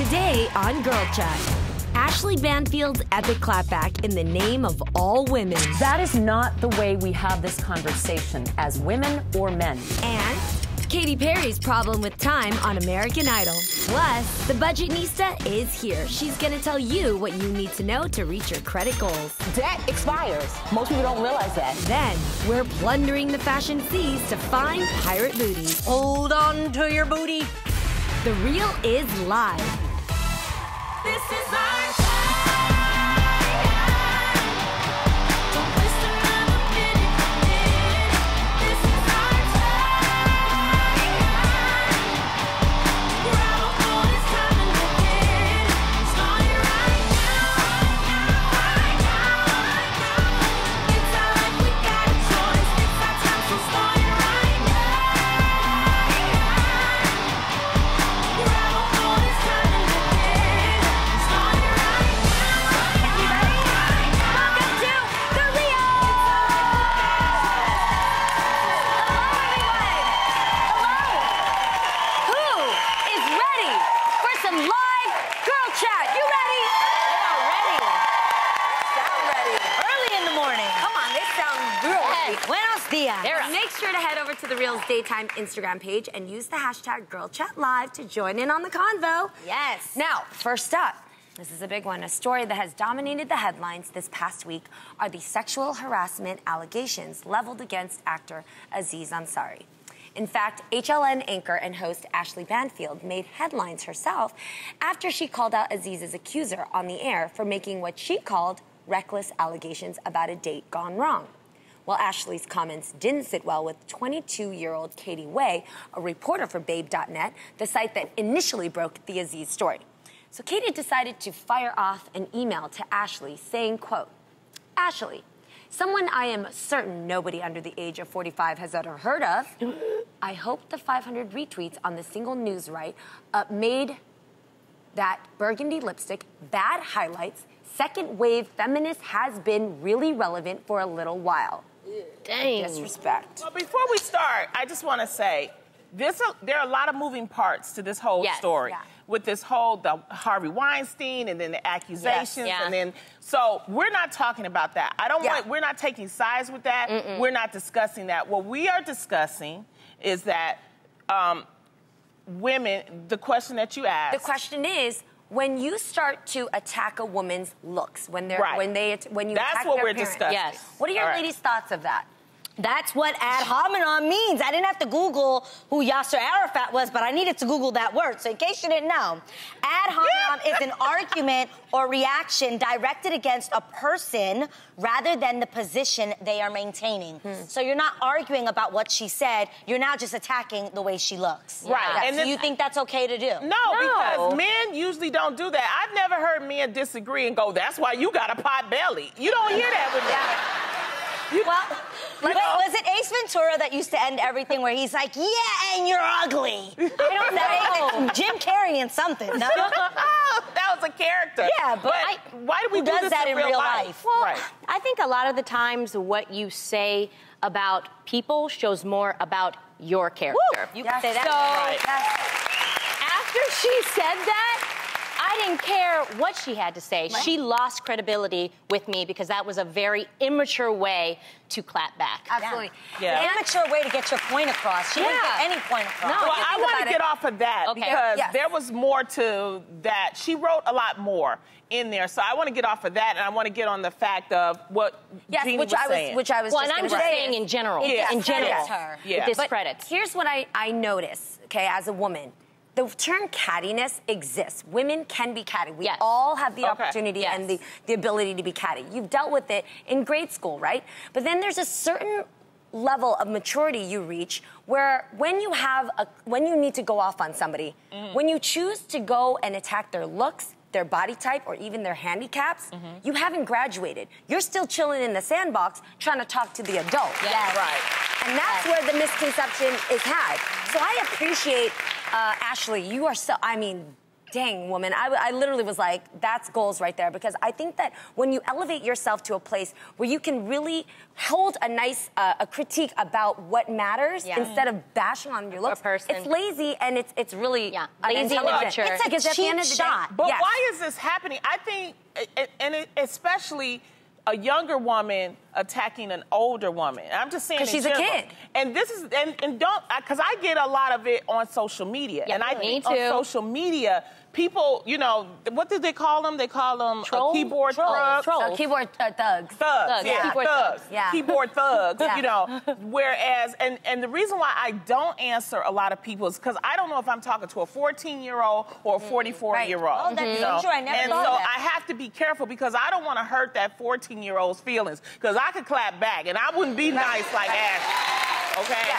Today on Girl Chat, Ashley Banfield's epic clapback in the name of all women. That is not the way we have this conversation as women or men. And Katy Perry's problem with time on American Idol. Plus, the Budgetnista is here. She's gonna tell you what you need to know to reach your credit goals. Debt expires. Most people don't realize that. Then, we're plundering the fashion seas to find pirate booty. Hold on to your booty. The Real is live. This is our time. Don't waste another minute. This is our time. Grab a phone, it's time to look in. Start it right now. It's our life, we got a choice. It's our time, so start it right now. Grab a phone, it's time to look in. Make sure to head over to The Real's Daytime Instagram page and use the hashtag GirlChatLive to join in on the convo. Yes. Now, first up, this is a big one. A story that has dominated the headlines this past week are the sexual harassment allegations leveled against actor Aziz Ansari. In fact, HLN anchor and host Ashley Banfield made headlines herself after she called out Aziz's accuser on the air for making what she called reckless allegations about a date gone wrong. Well, Ashley's comments didn't sit well with 22-year-old Katie Way, a reporter for Babe.net, the site that initially broke the Aziz story. So Katie decided to fire off an email to Ashley saying, quote, Ashley, someone I am certain nobody under the age of 45 has ever heard of. I hope the 500 retweets on the single news made that burgundy lipstick, bad highlights, second wave feminist has been really relevant for a little while. Dang. Disrespect. Well, before we start, I just want to say, there are a lot of moving parts to this whole story. Yeah. With this whole, the Harvey Weinstein and then the accusations. Yes, yeah. And then, so we're not talking about that. We're not taking sides with that. We're not discussing that. What we are discussing is that women, the question that you asked. The question is, when you start to attack a woman's looks, when you That's attack what their we're parents, discussing. Yes. What are your ladies' thoughts of that? That's what ad hominem means. I didn't have to Google who Yasser Arafat was, but I needed to Google that word. So in case you didn't know, ad hominem is an argument or reaction directed against a person rather than the position they are maintaining. So you're not arguing about what she said. You're now just attacking the way she looks. Right. Yeah. And So you think that's okay to do? No, because men usually don't do that. I've never heard men disagree and go, that's why you got a pot belly. You don't hear that with men. Wait, was it Ace Ventura that used to end everything where he's like, yeah, and you're ugly? I don't know. Jim Carrey and something. No? That was a character. Yeah, but why do we who do does this that in real life? Well, Right. I think a lot of the times what you say about people shows more about your character. Woo! You can say that. So after she said that, I didn't care what she had to say. Right. She lost credibility with me because that was a very immature way to clap back. Absolutely. Yeah. An immature way to get your point across. She didn't get any point across. No. Well, think I want about to it. get off of that Okay. because Yes. there was more to that. She wrote a lot more in there, so I want to get off of that, and I want to get on the fact of what Jeannie was saying. Which I was Well, just and I'm gonna just say. saying in general. Yeah. In general. Yes, her. Yeah. It But discredits. here's what I notice, okay, as a woman. The term cattiness exists. Women can be catty. We Yes. all have the Okay. opportunity Yes. and the ability to be catty. You've dealt with it in grade school, right? But then there's a certain level of maturity you reach where when you need to go off on somebody, when you choose to go and attack their looks, their body type, or even their handicaps, you haven't graduated. You're still chilling in the sandbox trying to talk to the adult. Yes. Right. And that's where the misconception is had. So I appreciate, Ashley, you are so, I mean, dang, woman. I literally was like, that's goals right there. Because I think that when you elevate yourself to a place where you can really hold a nice a critique about what matters instead of bashing on your looks, person. it's lazy and it's really lazy and immature. It's It's a cheap shot. But why is this happening? I think, especially a younger woman attacking an older woman. I'm just saying because she's in a general. kid. And this is and don't because I get a lot of it on social media. Yeah, and I me think too. on social media, people, you know, what did they call them? They call them Trolls? keyboard thugs. Trolls. Keyboard thugs. Thugs, yeah, keyboard thugs, thugs. Yeah. keyboard thugs, Yeah. you know. Whereas, and the reason why I don't answer a lot of people is because I don't know if I'm talking to a 14-year-old or a 44-year-old. Oh, that's so true. I never And thought so of that. I have to be careful because I don't want to hurt that 14-year-old's feelings because I could clap back and I wouldn't be nice like Ashley. Okay?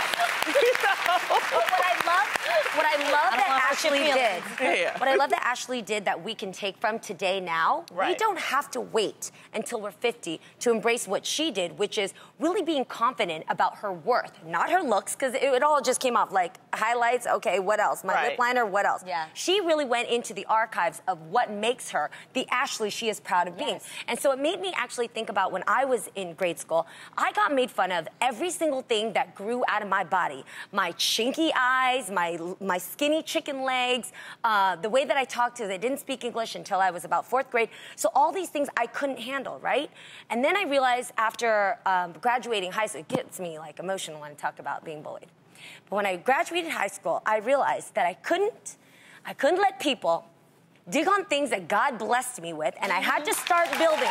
What I love that Ashley did, Yeah. what I love that Ashley did that we can take from today now, we Right. don't have to wait until we're 50 to embrace what she did, which is really being confident about her worth, not her looks, because it all just came off like highlights, okay, what else? My Right. lip liner, what else? Yeah. She really went into the archives of what makes her the Ashley she is proud of being. Yes. And so it made me actually think about when I was in grade school, I got made fun of every single thing that grew out of my body. My chinky eyes, my skinny chicken legs, the way that I talked to, I didn't speak English until I was about 4th grade. So all these things I couldn't handle, right? And then I realized after graduating high school, it gets me like emotional when I talk about being bullied. But when I graduated high school, I realized that I couldn't let people dig on things that God blessed me with, and I had to start building.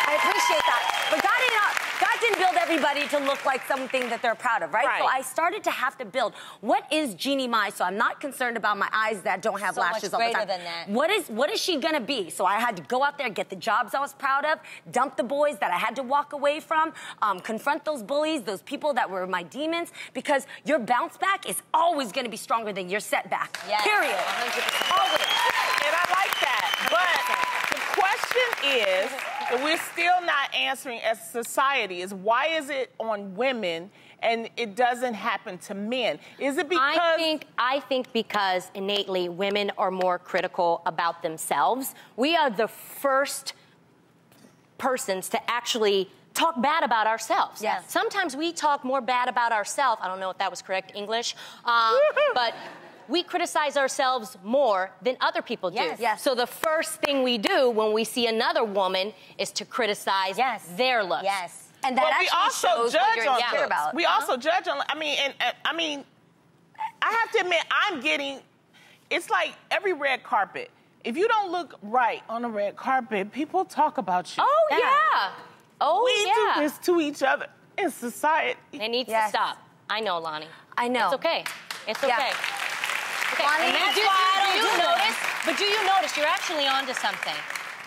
I appreciate that. But God didn't build everybody to look like something that they're proud of, right? Right. So I started to have to build. What is Jeannie Mai? So I'm not concerned about my eyes that don't have So much lashes all the greater time. than that. What is she gonna be? So I had to go out there, get the jobs I was proud of, dump the boys that I had to walk away from, confront those bullies, those people that were my demons, because your bounce back is always gonna be stronger than your setback. Yes. Period. 100%. Always. And I like that. But the question is, that we're still not answering as a society, is why is it on women and it doesn't happen to men? Is it because... I think because innately women are more critical about themselves. We are the first persons to actually talk bad about ourselves. Yes. Sometimes we talk more bad about ourselves. I don't know if that was correct English, but we criticize ourselves more than other people do. Yes. Yes. So the first thing we do when we see another woman is to criticize their looks. Yes. And that But we actually also shows what judge you're on insecure looks. about. We also judge on... I mean, I have to admit, I'm getting... It's like every red carpet. If you don't look right on a red carpet, people talk about you. Oh, yeah. Oh, We yeah. do this to each other in society. It needs Yes. to stop. I know, Lonnie. I know. It's okay. It's okay. Yeah. Okay. Lonnie, And that's do why I don't you do this. notice? But do you notice you're actually onto something?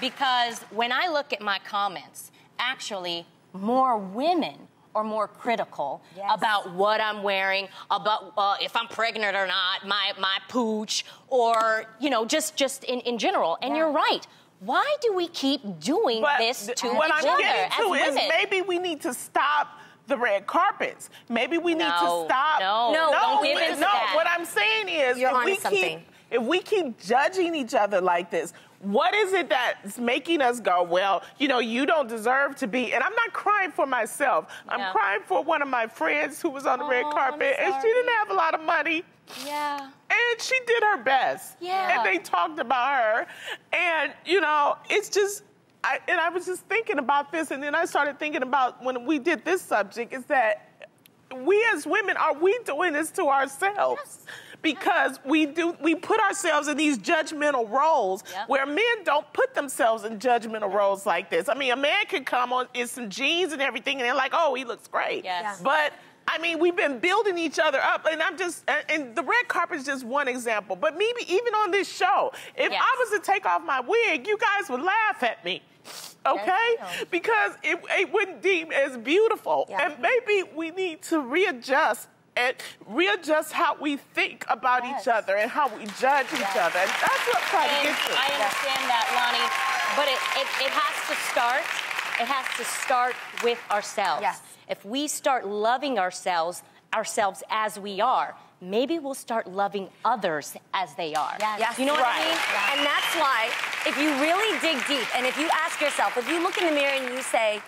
Because when I look at my comments, actually more women are more critical about what I'm wearing, about if I'm pregnant or not, my pooch, or just in general. And you're right. Why do we keep doing this to what each I'm other getting as to is women? maybe we need to stop the red carpets. Maybe we need to No, stop. no, don't give into that. What I'm saying is, You're onto if something. we keep judging each other like this, what is it that's making us go, well, you don't deserve to be? And I'm not crying for myself. I'm crying for one of my friends who was on the red carpet, and she didn't have a lot of money. Yeah. And she did her best. Yeah. And they talked about her. And, it's just, I was just thinking about this, and then I started thinking about when we did this subject, is that we as women, are we doing this to ourselves? Yes. Because we put ourselves in these judgmental roles where men don't put themselves in judgmental roles like this. I mean, a man can come on in some jeans and everything, and they're like, oh, he looks great. Yes. But I mean, we've been building each other up, and and the red carpet is just one example. But maybe even on this show, if I was to take off my wig, you guys would laugh at me, okay? Because it wouldn't deem as beautiful. Yeah. And maybe we need to readjust how we think about each other and how we judge each other. And that's what I'm trying to get to. I understand that, Lonnie, but it has to start. It has to start with ourselves. Yes. If we start loving ourselves as we are, maybe we'll start loving others as they are. Yes. You know what I mean? And that's why, if you really dig deep, and if you ask yourself, if you look in the mirror and you say,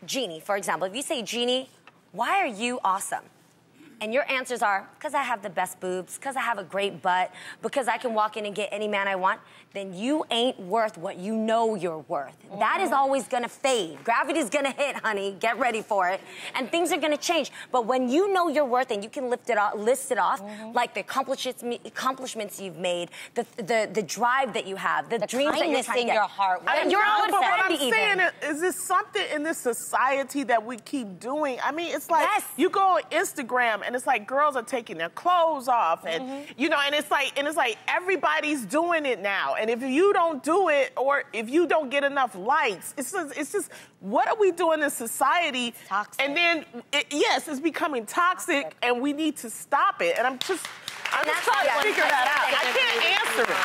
Jeannie, for example, if you say, Jeannie, why are you awesome? And your answers are, because I have the best boobs, because I have a great butt, because I can walk in and get any man I want, then you ain't worth what you know you're worth. That is always gonna fade. Gravity's gonna hit, honey. Get ready for it. And things are gonna change. But when you know your worth and you can list it off, like the accomplishments you've made, the drive that you have, the dreams that you're kindness trying to in get. your heart. And you're a good but friend what I'm saying even. is this something in this society that we keep doing? I mean, it's like Yes. you go on Instagram and it's like girls are taking their clothes off, and you know, and it's like everybody's doing it now. And if you don't do it, or if you don't get enough likes, it's just what are we doing in society? Toxic. And then yes, it's becoming toxic, and we need to stop it. And I'm just trying to figure that out. I can't answer it.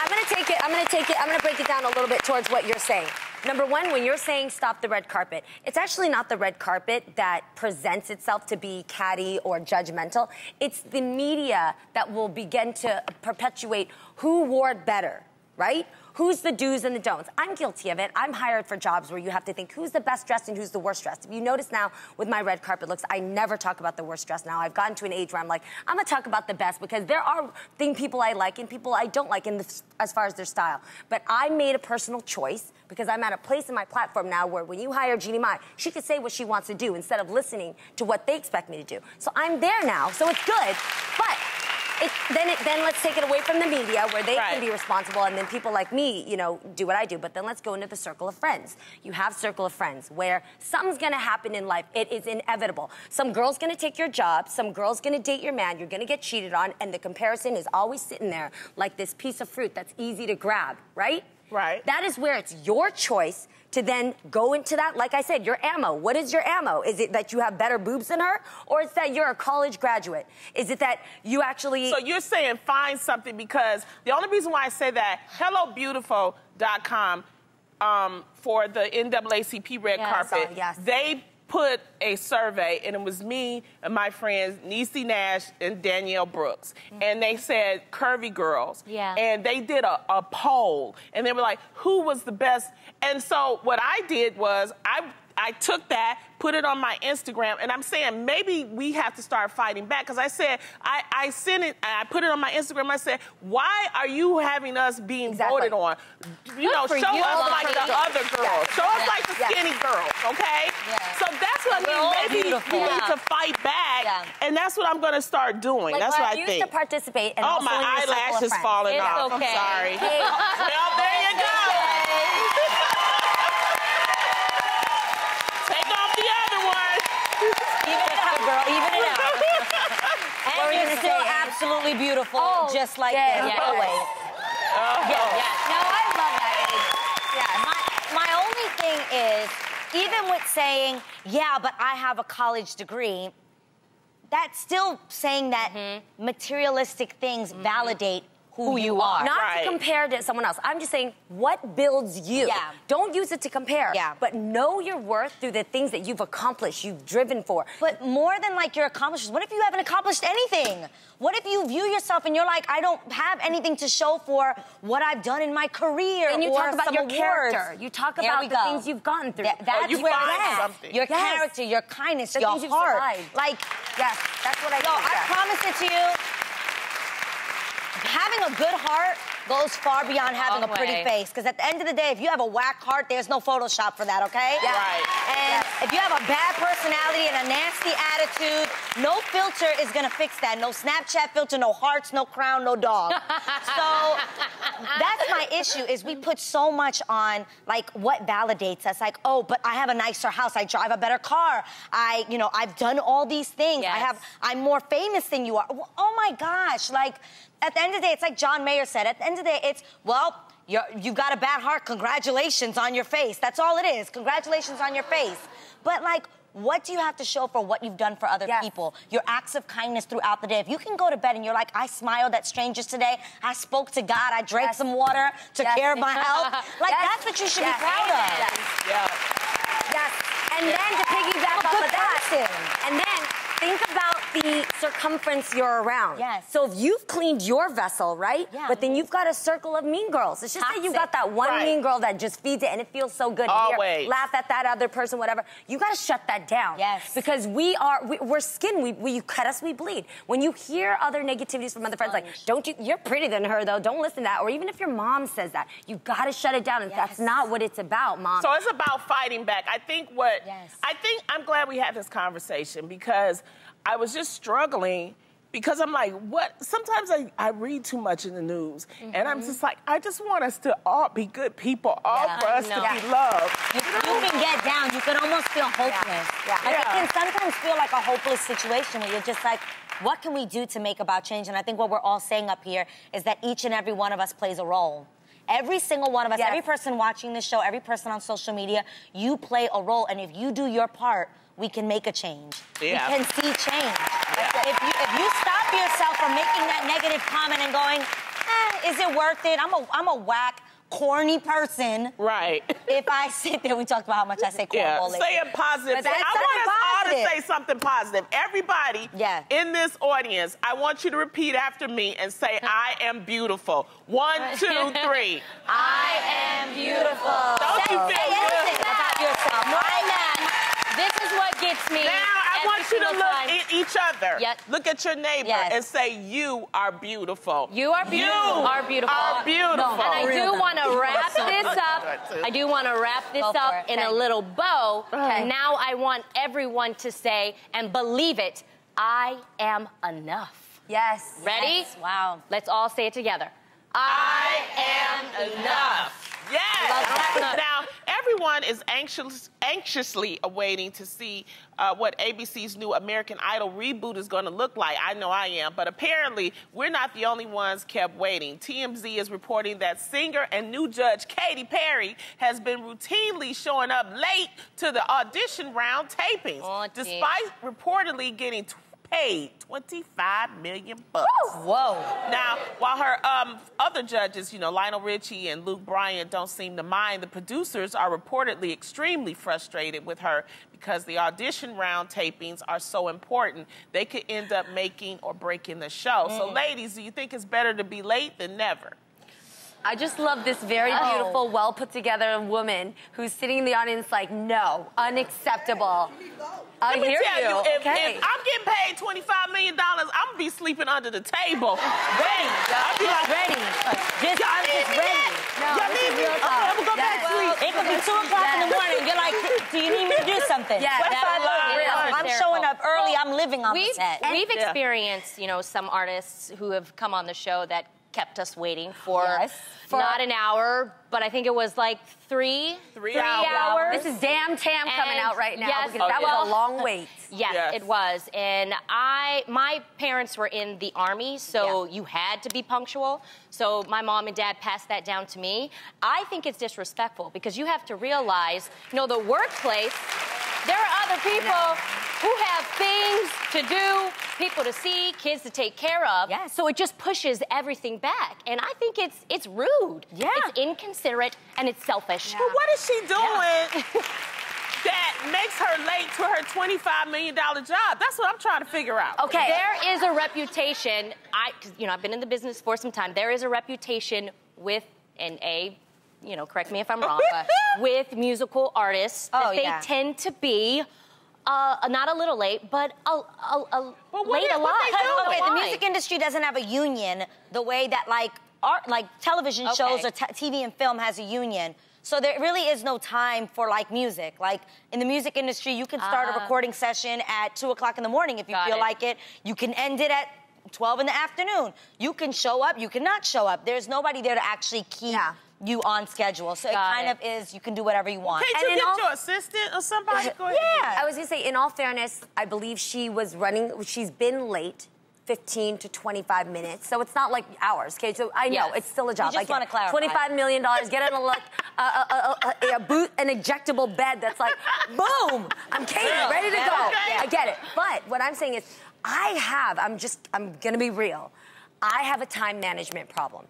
I'm gonna break it down a little bit towards what you're saying. Number one, when you're saying stop the red carpet, it's actually not the red carpet that presents itself to be catty or judgmental. It's the media that will begin to perpetuate who wore it better, right? Who's the do's and the don'ts? I'm guilty of it. I'm hired for jobs where you have to think who's the best dressed and who's the worst dressed. If you notice now with my red carpet looks, I never talk about the worst dressed now. I've gotten to an age where I'm like, I'm gonna talk about the best because there are people I like and people I don't like as far as their style. But I made a personal choice because I'm at a place in my platform now where when you hire Jeannie Mai, she could say what she wants to do instead of listening to what they expect me to do. So I'm there now, so it's good. But then let's take it away from the media where they can be responsible, and then people like me, you know, do what I do. But then let's go into the circle of friends. You have circle of friends where something's gonna happen in life. It is inevitable. Some girl's gonna take your job, some girl's gonna date your man, you're gonna get cheated on, and the comparison is always sitting there like this piece of fruit that's easy to grab, right? Right. That is where it's your choice to then go into that. Like I said, your ammo. What is your ammo? Is it that you have better boobs than her? Or is that you're a college graduate? Is it that you actually... So you're saying find something, because the only reason why I say that, HelloBeautiful.com for the NAACP red carpet, they put a survey, and it was me and my friends, Niecy Nash and Danielle Brooks. And they said, curvy girls. Yeah. And they did a poll, and they were like, who was the best? And so what I did was, I took that, put it on my Instagram, and I'm saying maybe we have to start fighting back. Because I said, I sent it, I put it on my Instagram, I said, why are you having us being voted on? You know, show us like the other girls. Show us like the skinny girls, okay? So that's what I mean. Maybe we need to fight back, and that's what I'm going to start doing. Like, that's what I used think. to participate and oh, also my in your circle of eyelash is friends. falling It's off. okay. I'm sorry. Hey. Well, there you go. Take off the other one. Even it out, girl. Even it out. What were And you you're gonna still say? absolutely beautiful, Oh, just like yeah, this. yeah. Always. No, I love that. My only thing is, even with saying, yeah, but I have a college degree, that's still saying that materialistic things validate who you are. Not to compare to someone else. I'm just saying, what builds you? Yeah. Don't use it to compare. Yeah. But know your worth through the things that you've accomplished, you've driven for. But more than like your accomplishments, what if you haven't accomplished anything? What if you view yourself and you're like, I don't have anything to show for what I've done in my career? And you or talk about some your awards. character. You talk There about we the go. things you've gone through. That's you where find it is. something. Your Yes. character, your kindness, The your things you've heart. survived. Like, Yes, that's what I yo, think. I promise it to you. Having a good heart goes far beyond having a pretty way. face. Because at the end of the day, if you have a whack heart, there's no Photoshop for that, okay? Yeah. Right. And if you have a bad personality and a nasty attitude, no filter is gonna fix that. No Snapchat filter, no hearts, no crown, no dog. So that's my issue, is we put so much on like what validates us. Like, oh, but I have a nicer house, I drive a better car, I've done all these things. Yes. I'm more famous than you are. Oh my gosh, like at the end of the day, it's like John Mayer said, at the end of the day, it's, well, you got a bad heart, congratulations on your face. That's all it is, congratulations on your face. But like, what do you have to show for what you've done for other people? Your acts of kindness throughout the day. If you can go to bed and you're like, I smiled at strangers today, I spoke to God, I drank some water, took care of my health. Like, that's what you should be proud of. Yes. And then to piggyback off of that, and then think about the circumference you're around. Yes. So if you've cleaned your vessel, right? Yeah. But then you've got a circle of mean girls. It's just that you got that one Right. mean girl that just feeds it and it feels so good. to hear, Always. laugh at that other person, whatever. You got to shut that down. Yes. Because we're skin. You cut us, we bleed. When you hear other negativities from other friends, like, you're prettier than her though, don't listen to that. Or even if your mom says that, you got to shut it down. And that's not what it's about, Mom. So it's about fighting back. I think I'm glad we had this conversation because I was just struggling because I'm like, what? Sometimes I read too much in the news and I'm just like, I just want us to all be good people, all for us to be loved. You can get down. You can almost feel hopeless. Like it can sometimes feel like a hopeless situation where you're just like, what can we do to make about change? And I think what we're all saying up here is that each and every one of us plays a role. Every single one of us, every person watching this show, every person on social media, you play a role. And if you do your part, we can make a change. Yeah. We can see change. If you stop yourself from making that negative comment and going, is it worth it? I'm a whack, corny person. Right. If I sit there, we talked about how much I say cornball. Say it positive. But that's I want us all positive. to say something positive. Everybody in this audience, I want you to repeat after me and say, I am beautiful. 1, 2, 3. I am beautiful. Don't you feel good about yourself? This is what gets me. Now, I want you to look at each other. Yes. Look at your neighbor and say, you are beautiful. You are beautiful. You are beautiful. are beautiful. And I do want to wrap this up. I do want to wrap this up in a little bow. And now I want everyone to say and believe it, I am enough. Yes. Ready? Yes. Wow. Let's all say it together. I am enough. Yes. Now, everyone is anxiously awaiting to see what ABC's new American Idol reboot is going to look like. I know I am, but apparently we're not the only ones kept waiting. TMZ is reporting that singer and new judge Katy Perry has been routinely showing up late to the audition round tapings, despite reportedly getting paid $25 million. Whoa. Now, while her other judges, Lionel Richie and Luke Bryan, don't seem to mind, the producers are reportedly extremely frustrated with her because the audition round tapings are so important. They could end up making or breaking the show. So, ladies, do you think it's better to be late than never? I just love this very beautiful, well put together woman who's sitting in the audience like, no, unacceptable. Let me tell you, if okay. I'm getting paid $25 million, I'm going to be sleeping under the table. Ready. I'll be like, ready. Y'all need me? Y'all need me? Okay, I'm going to go back to sleep. It could be 2 o'clock in the morning. You're like, do you need me to do something? Yeah, I'm showing up early. I'm living on the set. We've experienced, some artists who have come on the show that kept us waiting for not an hour, but I think it was like three hours. This is Damn Tam coming out right now yes, because that was a long wait. Yes, it was. And my parents were in the Army, so you had to be punctual. So my mom and dad passed that down to me. I think it's disrespectful because you have to realize, the workplace, there are other people who have things to do, people to see, kids to take care of. Yes. So it just pushes everything back. And I think it's rude. Yeah. It's inconsiderate and it's selfish. But what is she doing that makes her late to her $25 million job? That's what I'm trying to figure out. Okay. There is a reputation, I've been in the business for some time, there is a reputation with correct me if I'm wrong, with musical artists, that they tend to be not a little late, but late a lot. Okay, the music industry doesn't have a union the way that television shows or TV and film has a union. So there really is no time for music. Like in the music industry, you can start a recording session at 2 o'clock in the morning if you feel like it. You can end it at 12 in the afternoon. You can show up, you cannot show up. There's nobody there to actually keep you on schedule. So it kind of is, you can do whatever you want. Can't you get your assistant or somebody? Go ahead. I was going to say, in all fairness, I believe she's been late 15 to 25 minutes. So it's not like hours, okay? So I know it's still a job. You just want to clarify. $25 million, get an an ejectable bed that's like, boom, I'm Katy, ready to go. I get it. But what I'm saying is, I'm going to be real. I have a time management problem.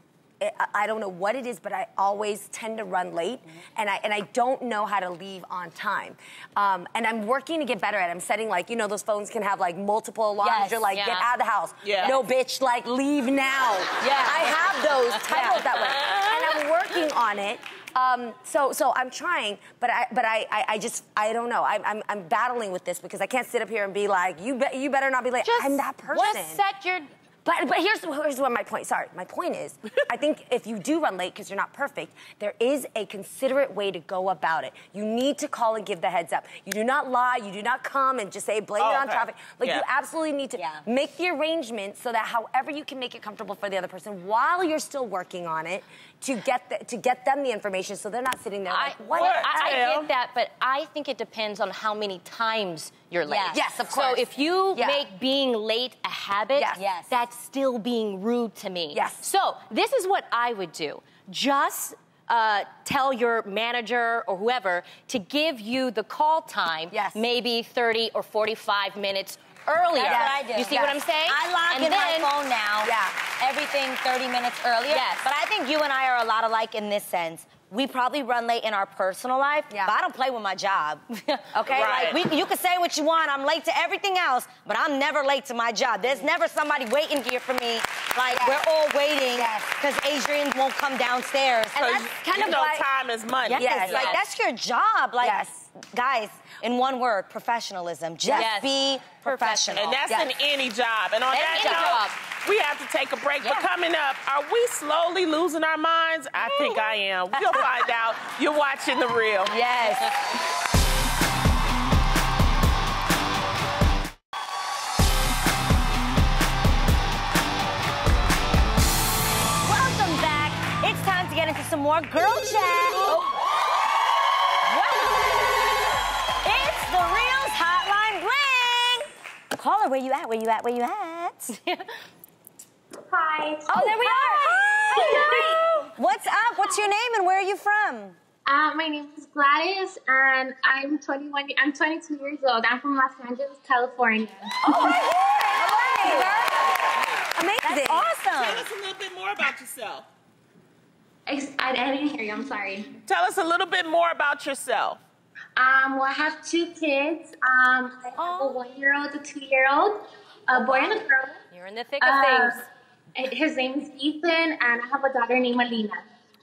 I don't know what it is, but I always tend to run late, and I don't know how to leave on time. And I'm working to get better at it. I'm setting, like, you know, those phones can have, like, multiple alarms. Yes. You're like, Yeah. get out of the house. Yeah. No, bitch, like, leave now. Yeah. I have those titled that way, and I'm working on it. So I'm trying, but I just don't know. I'm battling with this because I can't sit up here and be like, you better not be late. I'm that person. Just set your... But here's what my point. Sorry, my point is, I think if you do run late because you're not perfect, there is a considerate way to go about it. You need to call and give the heads up. You do not lie. You do not come and just say blame it on traffic. Like you absolutely need to make the arrangement so that however you can make it comfortable for the other person while you're still working on it to get them the information so they're not sitting there like what? I get that, but I think it depends on how many times you're late. Yes, of course. So if you make being late a habit, that's still being rude to me. Yes. So this is what I would do. Just tell your manager or whoever to give you the call time, maybe 30 or 45 minutes earlier. That's what I do. You see what I'm saying? I log in my phone now. Everything 30 minutes earlier. But I think you and I are a lot alike in this sense. We probably run late in our personal life, but I don't play with my job. Okay? Right. Like, you can say what you want. I'm late to everything else, but I'm never late to my job. There's never somebody waiting here for me. Like, we're all waiting because Adrian won't come downstairs. And that's kind of why time is money. Yes. Like, that's your job. Like, guys, in one word, professionalism. Just be professional. And that's in any job. And on that note, we have to take a break. But coming up, are we slowly losing our minds? I think I am. We'll find out. You're watching The Real. Yes. Welcome back. It's time to get into some more girl chat. It's The Real's Hotline Bling. Caller, where you at? Where you at? Where you at? Hi. Oh, there we are. Hi. What's up? What's your name and where are you from? My name is Gladys, and I'm 21. I'm 22 years old. I'm from Los Angeles, California. Oh, my Amazing. That's awesome. Tell us a little bit more about yourself. I didn't hear you. I'm sorry. Tell us a little bit more about yourself. Well, I have 2 kids. I have a 1-year-old, a 2-year-old, a boy and a girl. You're in the thick of things. His name is Ethan, and I have a daughter named Alina.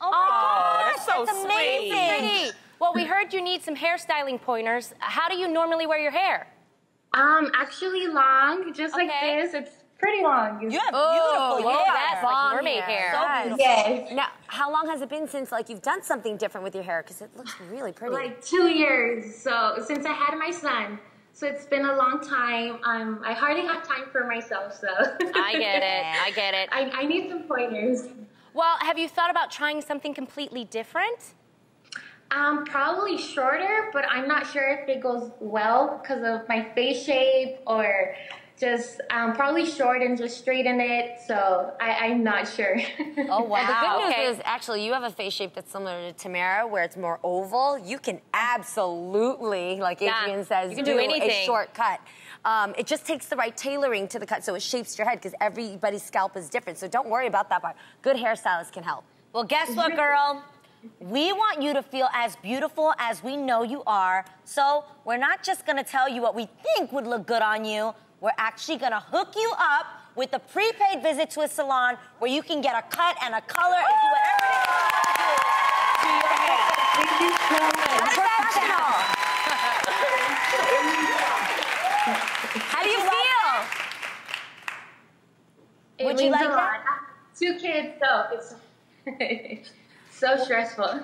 Oh, my gosh, that's so amazing. Well, we heard you need some hairstyling pointers. How do you normally wear your hair? Actually long, just like this. It's pretty long. You have beautiful hair. That's like mermaid hair. So beautiful. Yes. Now, how long has it been since like you've done something different with your hair? Because it looks really pretty. Like 2 years. So since I had my son. So it's been a long time. I hardly have time for myself, so. I get it. I need some pointers. Well, have you thought about trying something completely different? Probably shorter, but I'm not sure if it goes well because of my face shape or just probably short and just straighten it. So I'm not sure. Oh, wow. Well, the good news is, actually, you have a face shape that's similar to Tamara, where it's more oval. You can absolutely, like Adrian says, you can do anything. A short cut. It just takes the right tailoring to the cut, so it shapes your head, because everybody's scalp is different. So don't worry about that part. Good hairstylists can help. Well, guess what, girl? We want you to feel as beautiful as we know you are. So we're not just going to tell you what we think would look good on you. We're actually going to hook you up with a prepaid visit to a salon where you can get a cut and a color and do whatever it is to your hair. Thank you so much. Professional. How do you feel? Would you like that? 2 kids, so it's so stressful.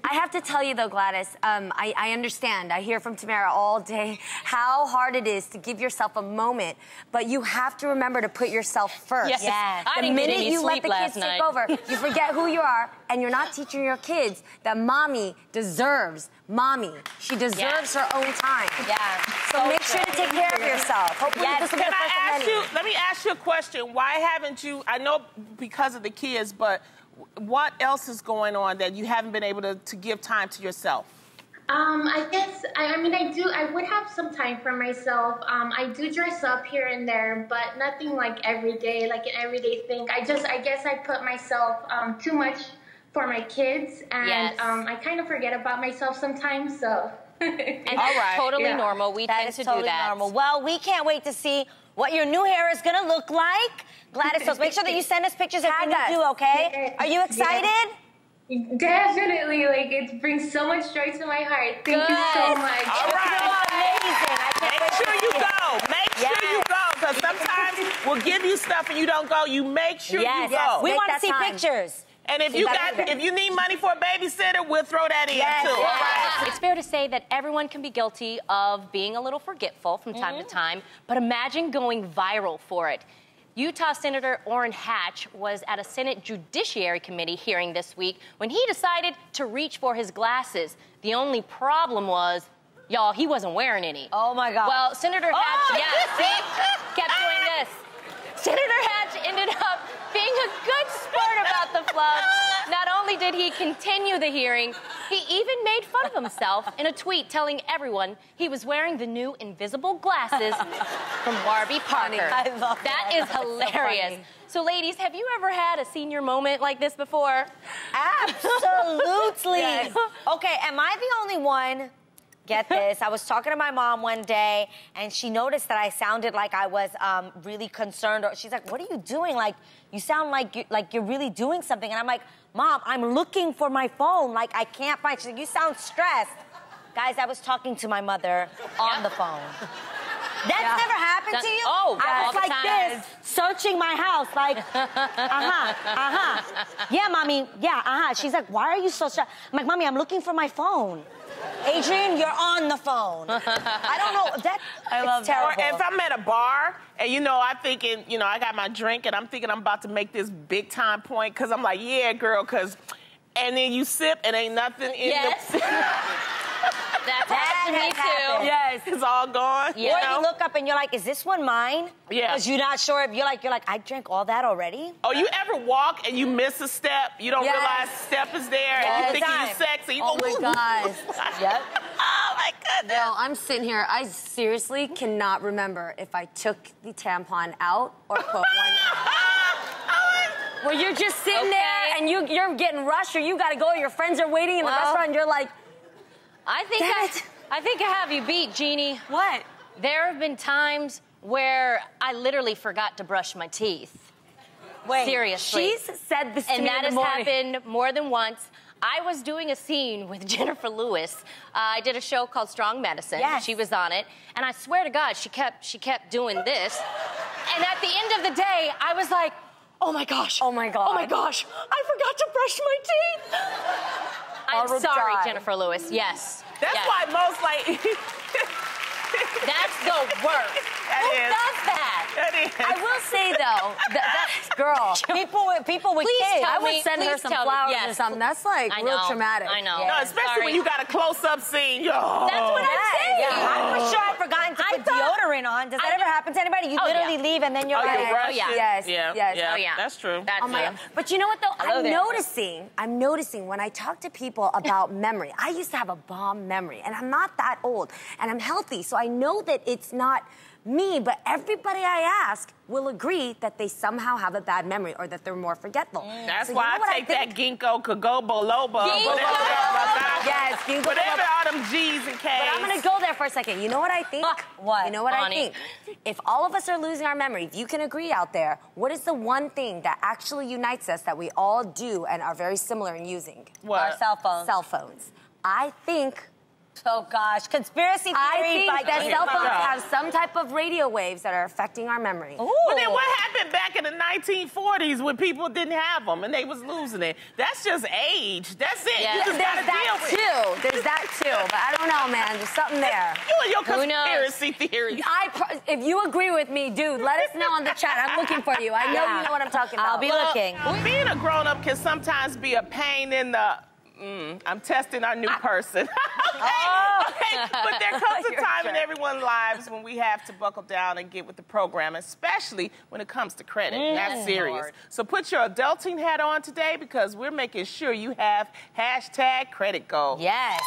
I have to tell you, though, Gladys, I understand. I hear from Tamara all day how hard it is to give yourself a moment, but you have to remember to put yourself first. Yes. I The didn't get minute any you let sleep the last kids night. take over, you forget who you are, and you're not teaching your kids that mommy deserves mommy. She deserves her own time. Yeah. So make sure to take care of yourself. Hopefully this will be Can the first of I ask many. you, let me ask you a question. Why haven't you, I know because of the kids, but what else is going on that you haven't been able to give time to yourself? I guess, I mean, I would have some time for myself. I do dress up here and there, but nothing like every day, like an everyday thing. I guess I put myself too much for my kids, and Yes. I kind of forget about myself sometimes, so. And that's totally normal. We That tend is to totally do that. normal. Well, we can't wait to see what your new hair is gonna look like. Gladys, so make sure that you send us pictures if you do, okay? Are you excited? Definitely, like, it brings so much joy to my heart. Thank you so much. All right. Amazing. I can't Make wait to sure you see it. go. Make sure you go. Because sometimes we'll give you stuff and you don't go. You make sure you go. We Make want to that see time. pictures. And if you need money for a babysitter, we'll throw that in too. All right? It's fair to say that everyone can be guilty of being a little forgetful from time to time, but imagine going viral for it. Utah Senator Orrin Hatch was at a Senate Judiciary Committee hearing this week when he decided to reach for his glasses. The only problem was, y'all, he wasn't wearing any. Oh, my God. Well, Senator Hatch, kept doing this. Senator Hatch ended up being a good sport about the flub. Not only did he continue the hearing, he even made fun of himself in a tweet telling everyone he was wearing the new invisible glasses from Warby Parker. I love That is hilarious. So, ladies, have you ever had a senior moment like this before? Absolutely. Yes. Okay, am I the only one? Get this. I was talking to my mom one day, and she noticed that I sounded like I was really concerned. Or she's like, "What are you doing? Like, you sound like you're really doing something." And I'm like, "Mom, I'm looking for my phone. Like, I can't find." She's like, "You sound stressed." Guys, I was talking to my mother on the phone. That's never happened to you? Oh, I all was the like time. this, searching my house, like, Yeah, Mommy, yeah, She's like, "Why are you so stressed?" I'm like, "Mommy, I'm looking for my phone." Adrian, you're on the phone. I don't know. I love terrible. Or if I'm at a bar and, I'm thinking, I got my drink and I'm thinking I'm about to make this big time point because I'm like, yeah, girl, and then you sip and ain't nothing in the... That's happened to me too. Yes. It's all gone. Or you look up and you're like, "Is this one mine?" Yeah. Because you're not sure if you're like, "I drank all that already." Oh, you ever walk and you miss a step? You don't realize the step is there and you think you're sexy. Oh my gosh. Yep. Oh my goodness. No, I'm sitting here. I seriously cannot remember if I took the tampon out or put one in. Where you're just sitting there and you're getting rushed or you got to go. Your friends are waiting in the restaurant and you're like, I think I have you beat, Jeannie. what? There have been times where I literally forgot to brush my teeth. Wait. Seriously. She's said this to me And that in has the morning. happened more than once. I was doing a scene with Jennifer Lewis. I did a show called Strong Medicine. Yes. She was on it. And I swear to God, she kept doing this. And at the end of the day, I was like, oh my gosh. Oh my God. Oh my gosh. I forgot to brush my teeth. I'm would sorry, die. Jennifer Lewis. Yes. That's Yes. why most That's the worst. That Who is. does that? That is. I will say though, that girl, People with Please kids. tell I would me- send her please some tell me. flowers Yes. or something. That's like I real know. traumatic. I know. Yeah. No, especially Sorry. when you got a close-up scene. Yo. That's what I'm saying. Yeah, I'm for sure I've forgotten to put deodorant on. Does that ever happen to anybody? You Oh, literally yeah. leave and then you're Oh, like, you rush yeah. it? Yes, Yeah. yes. Yeah. Oh, yeah. That's true. That's Oh my it. God. But you know what though? Hello I'm there. noticing when I talk to people about memory. I used to have a bomb memory and I'm not that old and I'm healthy. So I know that it's not me, but everybody I ask will agree that they somehow have a bad memory or that they're more forgetful. That's So why you know what I take that think? ginkgo, kagobo, loba, Ginkgo whatever. Yes, ginkgo Whatever biloba. all them G's and K's. But I'm gonna go there for a second. You know what I think? What? You know what Bonnie. I think? If all of us are losing our memory, if you can agree out there, what is the one thing that actually unites us that we all do and are very similar in using? What? our cell phones. Cell phones. I think Oh gosh, conspiracy theory. by that Katy cell phones Perry. have some type of radio waves that are affecting our memory. Ooh. Well, then what happened back in the 1940s when people didn't have them and they was losing it? That's just age. That's it. Yeah. You just There's gotta deal with it. that too. There's that too. But I don't know, man. There's something there. You and your Who knows? conspiracy theories. If you agree with me, dude, let us know on the chat. I'm looking for you. I know you know what I'm talking about. I'll be looking. Being a grown-up can sometimes be a pain in the... I'm testing our new person. Okay, but there comes a You're a time in jerk. everyone's lives when we have to buckle down and get with the program, especially when it comes to credit. That's serious. Lord. So put your adulting hat on today because we're making sure you have #credit goal. Yes.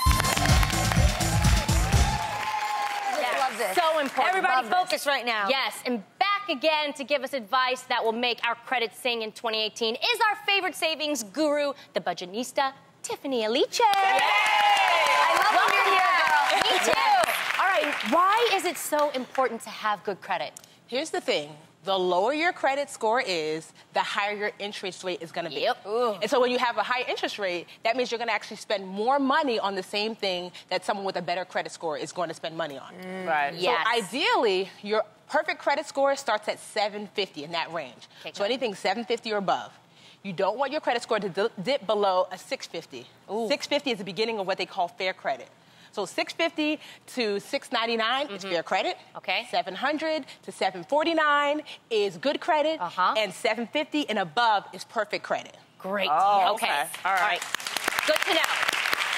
Love this. So important. Everybody Love focus right now. Yes, and back again to give us advice that will make our credit sing in 2018 is our favorite savings guru, the budgetnista, Tiffany Aliche. I love when you're here, girl. Me too. All right, why is it so important to have good credit? Here's the thing. The lower your credit score is, the higher your interest rate is going to be. Yep. Ooh. And so when you have a high interest rate, that means you're going to actually spend more money on the same thing that someone with a better credit score is going to spend money on. Right. Yes. So ideally, your perfect credit score starts at 750 in that range. Okay, So good. anything 750 or above. You don't want your credit score to dip below a 650. 650 is the beginning of what they call fair credit. So 650 to 699 is fair credit. Okay. 700 to 749 is good credit. Uh-huh. And 750 and above is perfect credit. Great. Oh, okay. All right. Good to know.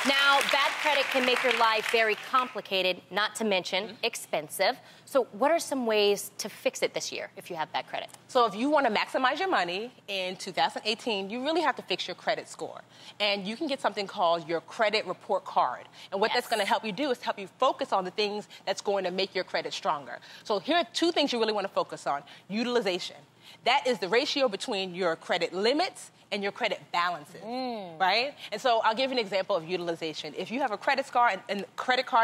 Now, bad credit can make your life very complicated, not to mention expensive. So what are some ways to fix it this year if you have bad credit? So if you want to maximize your money in 2018, you really have to fix your credit score. And you can get something called your credit report card. And what that's Yes. going to help you do is help you focus on the things that's going to make your credit stronger. So here are two things you really want to focus on. Utilization. That is the ratio between your credit limits and your credit balances, right? And so I'll give you an example of utilization. If you have a credit card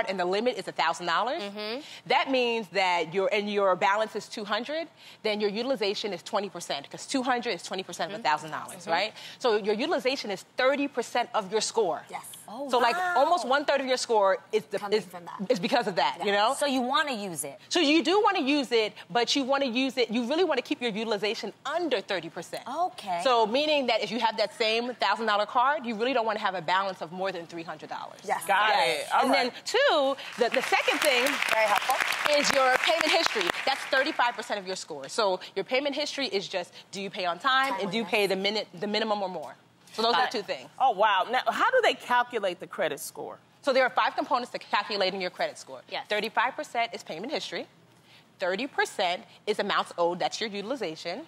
and the limit is $1,000, that means that your balance is $200, then your utilization is 20% because $200 is 20% of $1,000, right? So your utilization is 30% of your score. Yes. Oh, So like almost 1/3 of your score is Coming from that. is because of that, you know? So you want to use it. So you do want to use it, but you want to use it, you really want to keep your utilization under 30%. Okay. So meaning that if you have that same $1,000 card, you really don't want to have a balance of more than $300. Yes. Got it. All And right. then two, the second thing Very helpful. is your payment history. That's 35% of your score. So your payment history is just, do you pay on time and do you pay the minimum or more? So those are two things. Oh, wow. Now, how do they calculate the credit score? So there are 5 components to calculating your credit score. Yes. 35% is payment history. 30% is amounts owed, that's your utilization.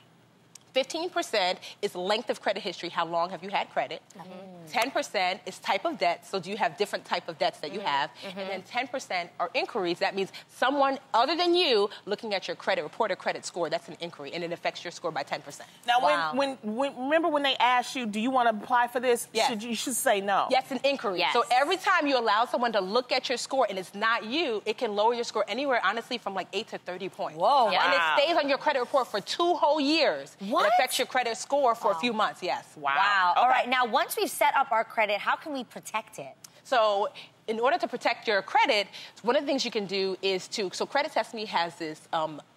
15% is length of credit history, how long have you had credit. 10% is type of debt, so do you have different type of debts that you have. And then 10% are inquiries, that means someone other than you looking at your credit report or credit score, that's an inquiry, and it affects your score by 10%. Now, Wow. when remember when they asked you, do you want to apply for this? Yes. You should say no. Yes, an inquiry. Yes. So every time you allow someone to look at your score and it's not you, it can lower your score anywhere, honestly, from like 8 to 30 points. Whoa. Yeah. And Wow. it stays on your credit report for 2 whole years. What? It affects your credit score for a few months, yes. Wow. Okay. All right. Now, once we've set up our credit, how can we protect it? So in order to protect your credit, one of the things you can do is so Credit Sesame has this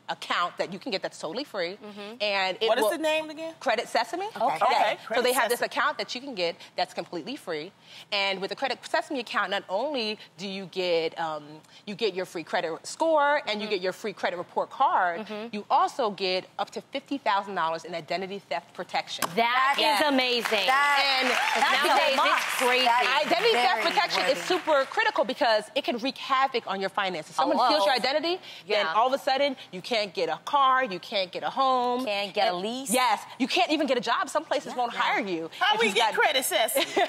account that you can get that's totally free. And it What is will- the name again? Credit Sesame. Okay. Okay. So they have Credit this Sesame. account that you can get that's completely free. And with the Credit Sesame account, not only do you get your free credit score and you get your free credit report card, you also get up to $50,000 in identity theft protection. That is Yeah. amazing. And Nowadays, a it's crazy. identity theft very protection is worthy. super critical because it can wreak havoc on your finances. If someone Hello. steals your identity, then Yeah. all of a sudden you can't get a car, you can't get a home. Can't get a lease. Yes, you can't even get a job. Some places won't hire you. How if we you've get got- Credit Sesame? You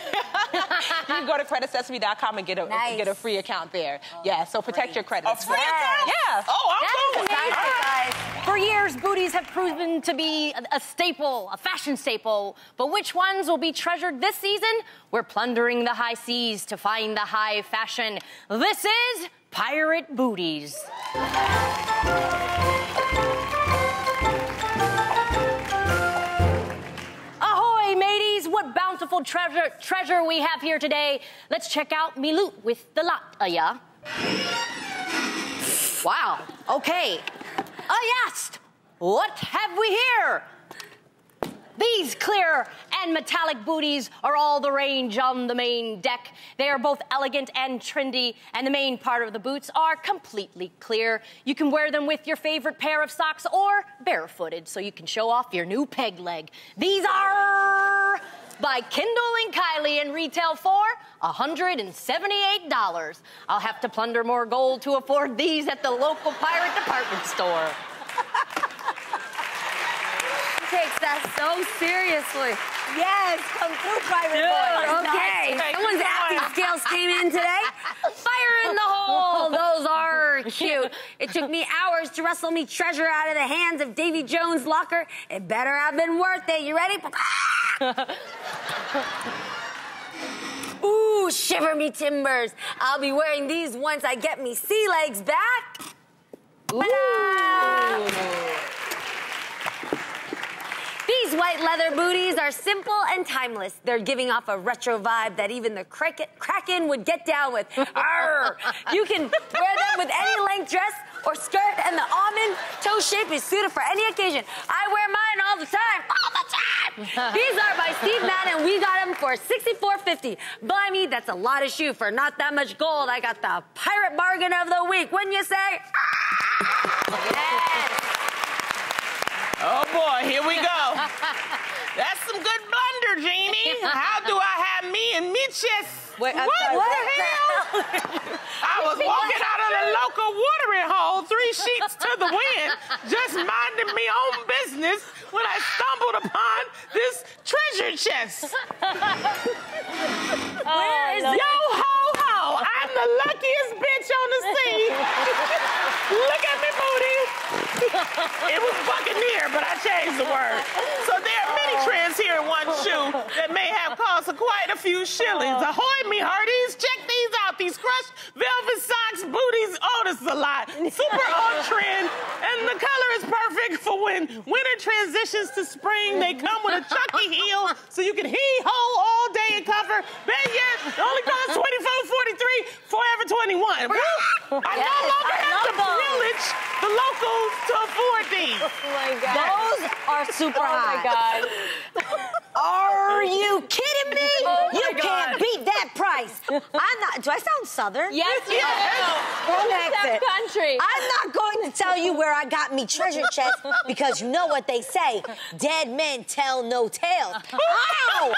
can go to creditsesame.com and get a Nice. get a free account there. Yeah, so protect your credit. A free account? Yeah. Oh, I'm That going is with amazing. that. Guys. For years, booties have proven to be a staple, a fashion staple. But which ones will be treasured this season? We're plundering the high seas to find the high fashion. This is Pirate Booties. Ahoy, mateys! What bountiful treasure we have here today. Let's check out me loot with the lot of ya. Wow. Okay. Yes. What have we here? These clear and metallic booties are all the rage on the main deck. They are both elegant and trendy, and the main part of the boots are completely clear. You can wear them with your favorite pair of socks or barefooted, so you can show off your new peg leg. These are by Kendall and Kylie and retail for $178. I'll have to plunder more gold to afford these at the local pirate department store. Takes that so seriously. Yes, come through, Private Boy. Okay. Nice. Someone's acting skills came in today. Fire in the hole. Those are cute. It took me hours to wrestle me treasure out of the hands of Davy Jones' locker. It better have been worth it. You ready? Ooh, shiver me timbers. I'll be wearing these once I get me sea legs back. These white leather booties are simple and timeless. They're giving off a retro vibe that even the Kraken would get down with. Arr! You can wear them with any length dress or skirt, and the almond toe shape is suited for any occasion. I wear mine all the time. All the time! These are by Steve Madden, and we got them for $64.50. Blimey, that's a lot of shoe for not that much gold. I got the pirate bargain of the week, wouldn't you say? Yes! Oh boy, here we go. That's some good blunder, Jeannie. How do I have me and Mitches? Wait, what the hell? I was walking out of the local watering hole, 3 sheets to the wind, just minding my own business when I stumbled upon this treasure chest. Where is it? Yo ho ho! I'm the luckiest bitch on the scene. Look at me, booty. It was Buccaneer, but I changed the word. So there are many trends here in one shoe that may have cost quite a few shillings. Ahoy, me hearties! Check these out. These crushed velvet socks, booties. Oh, this is a lot. Super on trend, and the color is perfect for when winter transitions to spring. They come with a chunky heel, so you can hee-ho all day in comfort. Bet yet, it only costs $24.43, forever 21. Woo! I no longer have the privilege, the locals, to afford these. Oh my God. Those are super high. Oh my God. Are you kidding me? Oh my You can't beat that price. I'm not. Do I sound Southern? Yes, you do. Wrong accent. Country. I'm not going to tell you where I got me treasure chest because you know what they say. Dead men tell no tales. Ow!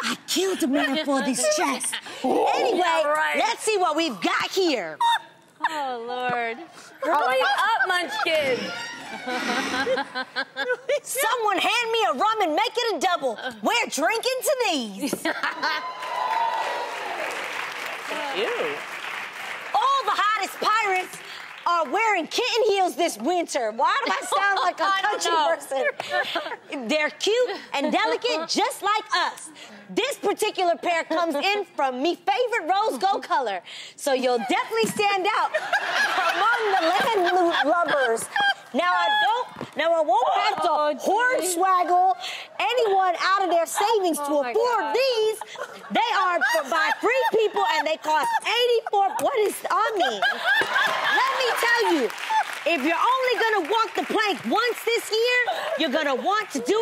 I killed a man for this chest. Anyway, right. let's see what we've got here. Oh, Lord. Hurry up, Munchkin. Someone hand me a rum and make it a double. We're drinking to these. Ew. All the hottest pirates are wearing kitten heels this winter. Why do I sound like a country person? They're cute and delicate, just like us. This particular pair comes in from me favorite rose gold color, so you'll definitely stand out among the land lubbers. Now I won't have to hornswaggle anyone out of their savings to afford these. They are by free people and they cost $84. What is on me? Let me tell you, if you're only gonna walk the plank once this year, you're gonna want to do